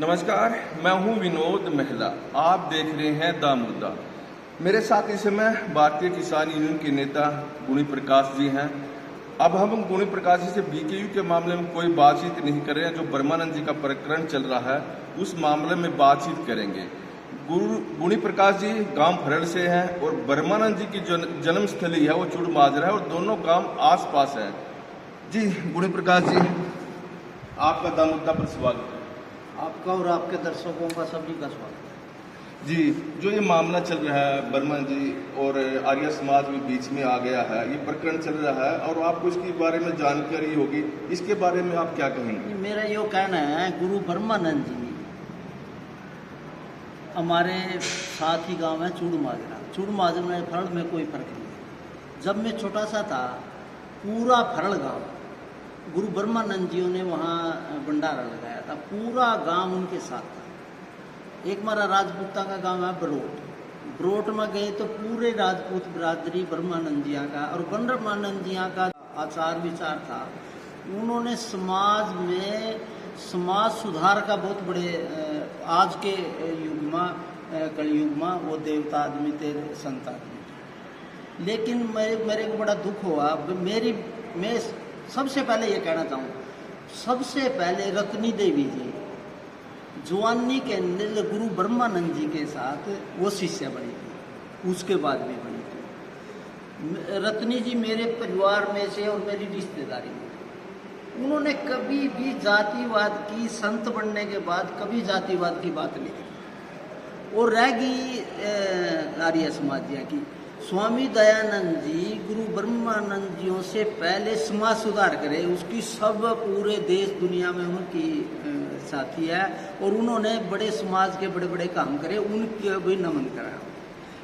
नमस्कार, मैं हूं विनोद महिला। आप देख रहे हैं द मुद्दा। मेरे साथ इस समय भारतीय किसान यूनियन के नेता गुणी प्रकाश जी हैं। अब हम गुणी प्रकाश जी से बीकेयू के मामले में कोई बातचीत नहीं कर रहे हैं। जो ब्रह्मानंद जी का प्रकरण चल रहा है उस मामले में बातचीत करेंगे। गुणी प्रकाश जी गांव फरल से हैं और ब्रह्मानंद जी की जन्मस्थली है वो चुड़माजरा है और दोनों गांव आसपास है। जी गुणी प्रकाश जी, आपका द मुद्दा पर स्वागत है। आपका और आपके दर्शकों का सभी का स्वागत है। जी, जो ये मामला चल रहा है बर्मन जी और आर्य समाज में बीच में आ गया है, ये प्रकरण चल रहा है और आपको इसके बारे में जानकारी होगी, इसके बारे में आप क्या कहेंगे? मेरा यो कहना है, गुरु ब्रह्मानंद जी हमारे साथ ही गांव है चूड़माजरा में फरल में कोई फर्क नहीं है। जब मैं छोटा सा था, पूरा फरल गांव गुरु ब्रह्मानंद जी ने वहाँ भंडारा लगाया था, पूरा गांव उनके साथ था। एक हमारा राजपूता का गांव है बरोट में गए तो पूरे राजपूत बिरादरी ब्रह्मानंद जिया का और ब्रह्मानंद जिया का आचार विचार था। उन्होंने समाज में समाज सुधार का बहुत बड़े आज के युग में कलयुग में वो देवता आदमी थे, संत आदमी। लेकिन मेरे को बड़ा दुख हुआ। मैं सबसे पहले ये कहना चाहूँ, सबसे पहले रत्नी देवी जी जवानी के अंदर गुरु ब्रह्मानंद जी के साथ वो शिष्य बनी थी, उसके बाद भी बनी थी। रत्नी जी मेरे परिवार में से और मेरी रिश्तेदारी में, उन्होंने कभी भी जातिवाद की, संत बनने के बाद कभी जातिवाद की बात नहीं की। और रह गई आर्य समाजिया की, स्वामी दयानंद जी गुरु ब्रह्मानंद जियों से पहले समाज सुधार करे, उसकी सब पूरे देश दुनिया में उनकी साथी है और उन्होंने बड़े समाज के बड़े बड़े काम करे, उनके भी नमन करा।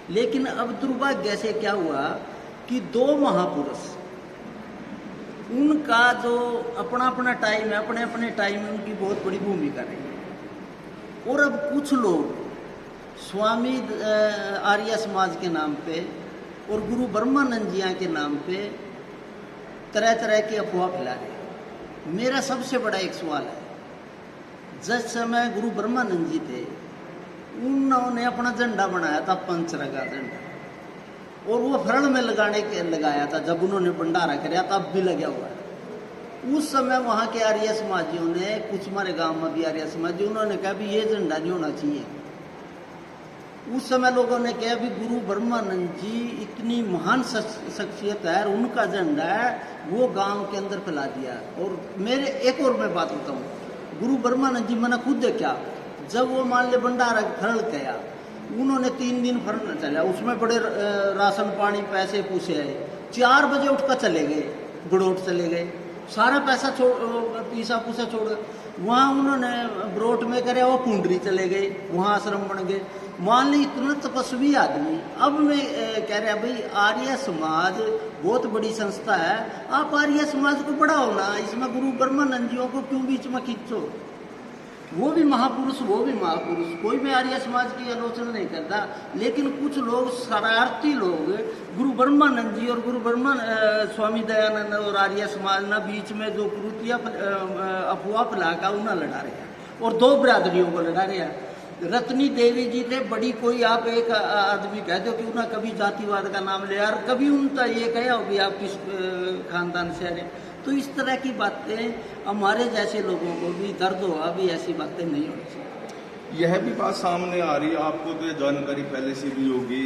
लेकिन अब दुर्भाग्य से क्या हुआ कि दो महापुरुष, उनका जो अपना अपना टाइम है, अपने अपने टाइम में उनकी बहुत बड़ी भूमिका रही है। और अब कुछ लोग स्वामी आर्य समाज के नाम पे और गुरु ब्रह्मानंद जिया के नाम पे तरह तरह की अफवाह फैला रहे। मेरा सबसे बड़ा एक सवाल है, जिस समय गुरु ब्रह्मानंद जी थे, उन्होंने अपना झंडा बनाया था पंचरंगा झंडा, और वो फरल में लगाया था। जब उन्होंने भंडारा कराया तब भी लगा हुआ है। उस समय वहाँ के आर्य समाजियों ने, कुछ हमारे गांव में भी आर्य समाजी, उन्होंने कहा भी ये झंडा नहीं होना चाहिए। उस समय लोगों ने कहा भी गुरु ब्रह्मानंद जी इतनी महान शख्सियत है और उनका झंडा है वो गांव के अंदर फैला दिया। और मेरे एक और मैं बात बताऊँ, गुरु ब्रह्मानंद जी मैंने खुद देखा, जब वो मान ले भंडारा फरल गया, उन्होंने 3 दिन फरल चला, उसमें बड़े राशन पानी पैसे पूछे आए। 4 बजे उठकर चले गए, बड़ोट चले गए, सारा पैसा पीसा पूसा छोड़। वहाँ उन्होंने बरोट में करे, वो पुंडरी चले गए, वहाँ आश्रम बन गए। मान ली इतना तपस्वी आदमी। अब मैं कह रहा भाई, आर्य समाज बहुत बड़ी संस्था है, आप आर्य समाज को बढ़ाओ ना, इसमें गुरु ब्रह्मानंद जियों को क्यों बीच में खींचो? वो भी महापुरुष, कोई भी आर्य समाज की आलोचना नहीं करता। लेकिन कुछ लोग, शरारती लोग, गुरु ब्रह्मानंद जी और स्वामी दयानंद और आर्य समाज ना बीच में जो कुरुतिया अफवाह फैलाकर उन्हें लड़ा रहे हैं और दो बिरादरियों को लड़ा रहे हैं। रत्नी देवी जी थे बड़ी, कोई आप एक आदमी कह दो कि उन्हें कभी जातिवाद का नाम लिया और कभी उनका ये कहा हो भी आप किस खानदान से आ रहे। तो इस तरह की बातें हमारे जैसे लोगों को भी दर्द हो, अभी ऐसी बातें नहीं होनी चाहिए। यह भी बात सामने आ रही है, आपको तो जानकारी पहले से भी होगी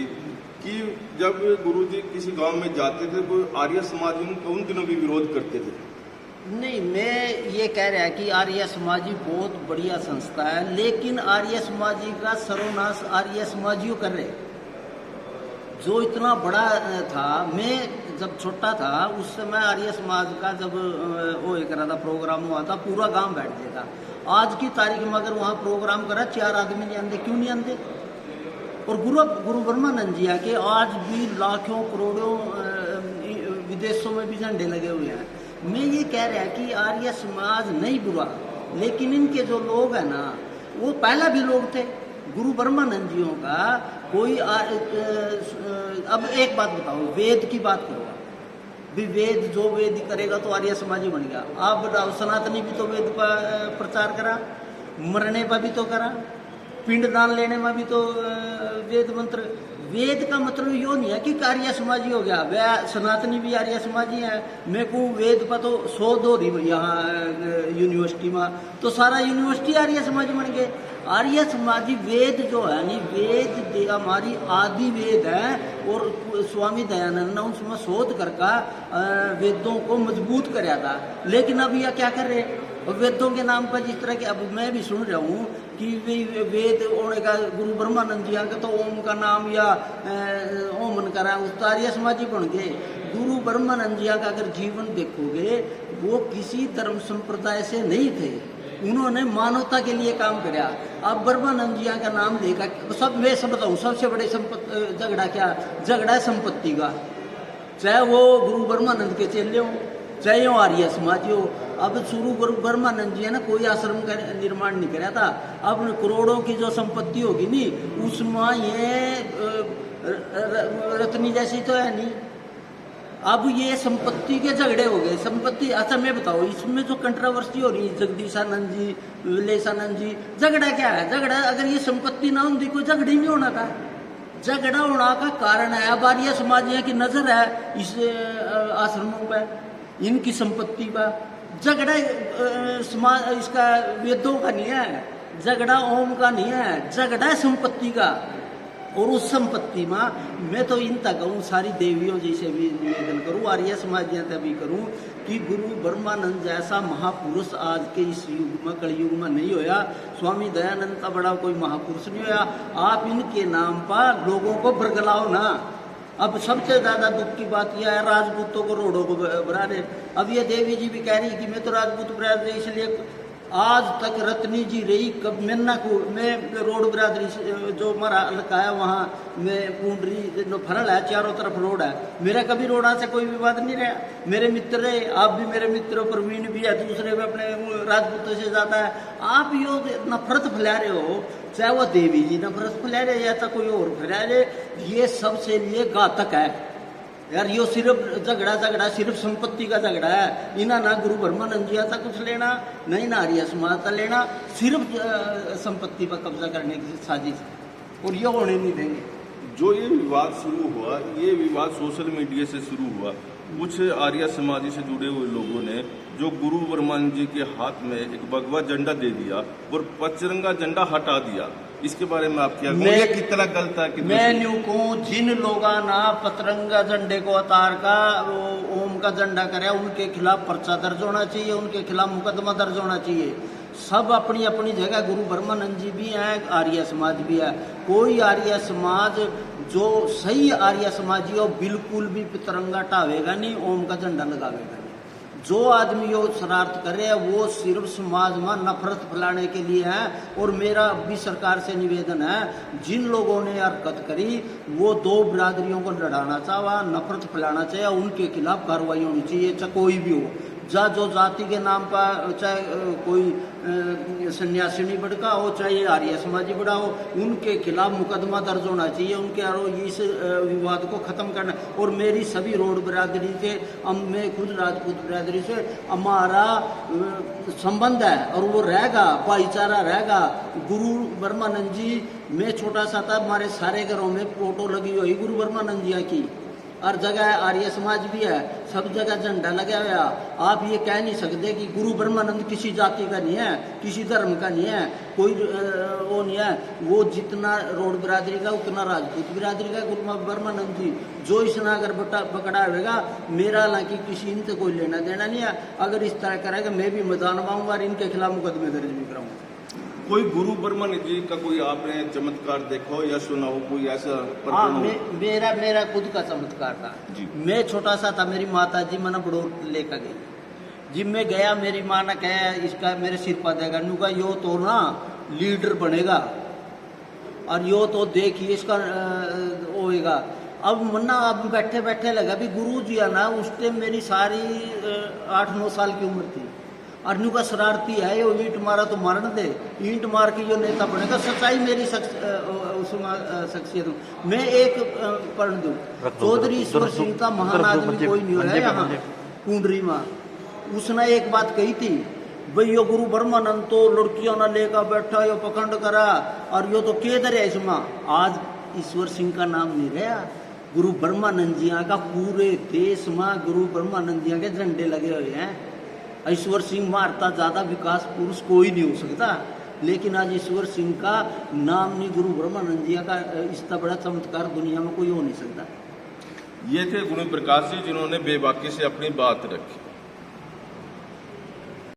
कि जब गुरु जी किसी गांव में जाते थे तो आर्य समाज उन दिनों भी विरोध करते थे। नहीं, मैं ये कह रहा कि आर्य समाजी बहुत बढ़िया संस्था है, लेकिन आर्य समाजी का सर्वनाश आर्य समाजियों कर रहे। जो इतना बड़ा था, मैं जब छोटा था उस समय आर्य समाज का जब वो एक रहा था, प्रोग्राम हुआ था, पूरा गांव बैठ गया था। आज की तारीख में अगर वहाँ प्रोग्राम करा, 4 आदमी नहीं आते, क्यों नहीं आते? और गुरु ब्रह्मानंद जी के आज भी लाखों करोड़ों विदेशों में भी झंडे लगे हुए हैं। मैं ये कह रहा कि आर्य समाज नहीं बुरा, लेकिन इनके जो लोग हैं ना, वो पहला भी लोग थे गुरु ब्रह्मानंद जियों का। कोई अब एक बात बताओ, वेद की बात करो भी, वेद जो वेद करेगा तो आर्य समाजी बन गया। आप बताओ, सनातनी भी तो वेद का प्रचार करा, मरने पर भी तो करा, पिंडदान लेने में भी तो वेद मंत्र। वेद का मतलब यो नहीं है कि आर्य समाजी हो गया, वह सनातनी भी आर्य समाजी है। मैं कहूँ वेद पर तो 100 दो यहाँ यूनिवर्सिटी में, तो सारा यूनिवर्सिटी आर्य समाजी बन गए। आर्य समाजी वेद जो है नहीं, वेद हमारी आदि वेद है, और स्वामी दयानंद ने उसमें शोध करके वेदों को मजबूत कराया था। लेकिन अब यह क्या कर रहे, वेदों के नाम पर जिस तरह के अब मैं भी सुन रहा हूँ कि वेद होने का गुरु ब्रह्मानंद जी का तो ओम का नाम या ओमन करा, उस आर्य समाजी बन गए। गुरु ब्रह्मानंद जी का अगर जीवन देखोगे, वो किसी धर्म संप्रदाय से नहीं थे, उन्होंने मानवता के लिए काम किया। अब ब्रह्मानंद जी का नाम लेकर सब मैं सब बताऊँ, सबसे बड़े झगड़ा क्या, झगड़ा है संपत्ति का। चाहे वो गुरु ब्रह्मानंद के चेले हो, चाहे वो आर्य समाज हो। अब शुरू गुरु ब्रह्मानंद जी है ना, कोई आश्रम का निर्माण नहीं कराया था। अब करोड़ों की जो संपत्ति होगी नी, उसमें ये रत्नी जैसी तो है नहीं। अब ये संपत्ति के झगड़े हो गए, संपत्ति। अच्छा मैं बताओ, इसमें जो कंट्रोवर्सी हो रही है, जगदीशानंद जी, विलेशानंद जी, झगड़ा क्या है? झगड़ा अगर ये संपत्ति ना होती कोई झगड़ी नहीं होना था। झगड़ा होना का कारण है अब आर्य समाजियों की नजर है इस आश्रमों पर, इनकी संपत्ति पर। झगड़ा समाज इसका वेदों का नहीं है, झगड़ा ओम का नहीं है, झगड़ा है संपत्ति का। और उस संपत्ति में मैं तो इन तक कहूँ, सारी देवियों जैसे भी निवेदन करूँ, आर्य समाजियों तक भी करूँ कि गुरु ब्रह्मानंद जैसा महापुरुष आज के इस युग में, कलयुग में नहीं होया। स्वामी दयानंद का बड़ा कोई महापुरुष नहीं होया। आप इनके नाम पर लोगों को बरगलाओ ना। अब सबसे ज्यादा दुख की बात यह है, राजपूतों को रोडों को बरा रहे। अब ये देवी जी भी कह रही कि मैं तो राजपूत बरादरी, इसलिए आज तक रत्नी जी रही। कब मेन्ना को मैं रोड बरादरी जो हमारा हल्का है वहाँ में पूंडरी फरल है, चारों तरफ रोड है। मेरा कभी रोडा से कोई विवाद नहीं रहा। मेरे मित्र रहे, आप भी मेरे मित्र हो, प्रवीण भी है, दूसरे भी अपने राजपूतों से जाता है। आप यो नफरत फैला रहे हो, चाहे वो देवी जी नफरत फैला रहे या तो कोई और फैला रहे, ये सबसे लिए घातक है यार। यो सिर्फ झगड़ा सिर्फ संपत्ति का झगड़ा है। इना ना गुरु ब्रह्मानंद जी था कुछ लेना, नहीं ना आर्य समाज का लेना, सिर्फ संपत्ति पर कब्जा करने की साजिश, और ये होने नहीं देंगे। जो ये विवाद शुरू हुआ, ये विवाद सोशल मीडिया से शुरू हुआ। कुछ आर्य समाजी से जुड़े हुए लोगों ने जो गुरु ब्रह्मानंद जी के हाथ में एक भगवा झंडा दे दिया और पचरंगा झंडा हटा दिया, इसके बारे में आप क्या कहोगे? कितना गलत है? मैं न्यू कहूँ, जिन लोगों ना पतरंगा झंडे को उतार का ओम का झंडा करे, उनके खिलाफ पर्चा दर्ज होना चाहिए, उनके खिलाफ मुकदमा दर्ज होना चाहिए। सब अपनी अपनी जगह, गुरु ब्रह्मानंद जी भी हैं, आर्य समाज भी है। कोई आर्य समाज जो सही आर्य समाजी हो बिल्कुल भी तिरंगा टावेगा नहीं, ओम का झंडा लगावेगा नहीं। जो आदमी यो शरारत कर रहे हैं वो सिर्फ समाज में नफरत फैलाने के लिए है। और मेरा भी सरकार से निवेदन है, जिन लोगों ने हरकत करी वो दो बिरादरियों को लड़ाना चाहा, नफरत फैलाना चाहिए, उनके खिलाफ कार्रवाई होनी चाहिए, चाहे कोई भी हो। जो जाति के नाम पर चाहे कोई सन्यासिनी बड़का हो, चाहे आर्य समाजी बड़ा हो, उनके खिलाफ मुकदमा दर्ज होना चाहिए, उनके इस विवाद को ख़त्म करना। और मेरी सभी रोड बिरादरी से, मैं खुद राजपूत बिरादरी से हमारा संबंध है और वो रहेगा, भाईचारा रहेगा। गुरु ब्रह्मानंद जी, मैं छोटा सा था, हमारे सारे घरों में फोटो लगी हुई गुरु ब्रह्मानंद जी की, हर जगह आर्य समाज भी है, सब जगह झंडा लगा हुआ। आप ये कह नहीं सकते कि गुरु ब्रह्मानंद किसी जाति का नहीं है, किसी धर्म का नहीं है, कोई वो नहीं है। वो जितना रोड बिरादरी का उतना राजपूत बिरादरी का गुरु ब्रह्मानंद जी। जो इसने अगर पकड़ा होगा, मेरा हालांकि किसी इनसे कोई लेना देना नहीं है। अगर इस तरह करेगा मैं भी मैदान में आऊँगा और इनके खिलाफ मुकदमे दर्ज भी कराऊंगा। कोई गुरु ब्रह्मानंद जी का कोई आपने चमत्कार देखो या सुना हो, कोई ऐसा? हाँ, मेरा खुद का चमत्कार था जी। मैं छोटा सा था, मेरी माता जी मैंने बड़ोर लेकर गई। जिम में गया, मेरी माँ ने कहा इसका मेरे सिर पर देगा, नुका यो तो ना लीडर बनेगा और यो तो देखिए इसका होएगा। अब मन्ना अब बैठे बैठे लगा भी गुरु जी है ना, उस टाइम मेरी सारी 8-9 साल की उम्र थी। अर्नु का शरारती है, ये ईंट मारा तो मारने दे, ईंट मार के जो नेता बनेगा। सच्चाई मेरी शख्सियत। मैं एक पढ़ दूँ, चौधरी ईश्वर सिंह का महान आदमी कोई नहीं है यहाँ कुंडरी में। उसने एक बात कही थी, भाई यो गुरु ब्रह्मानंद तो लड़कियों ना लेकर बैठा, यो पखंड करा, और यो तो केदर है इसमें। आज ईश्वर सिंह का नाम नहीं रहा, गुरु ब्रह्मानंद जी का पूरे देश में गुरु ब्रह्मानंद जी के झंडे लगे हुए हैं। ईश्वर सिंह मारता ज्यादा विकास पुरुष कोई नहीं हो सकता, लेकिन आज ईश्वर सिंह का नाम नहीं, गुरु ब्रह्मानंद जी का इतना बड़ा चमत्कार दुनिया में कोई हो नहीं सकता। ये थे गुणी प्रकाश जी, जिन्होंने बेबाकी से अपनी बात रखी।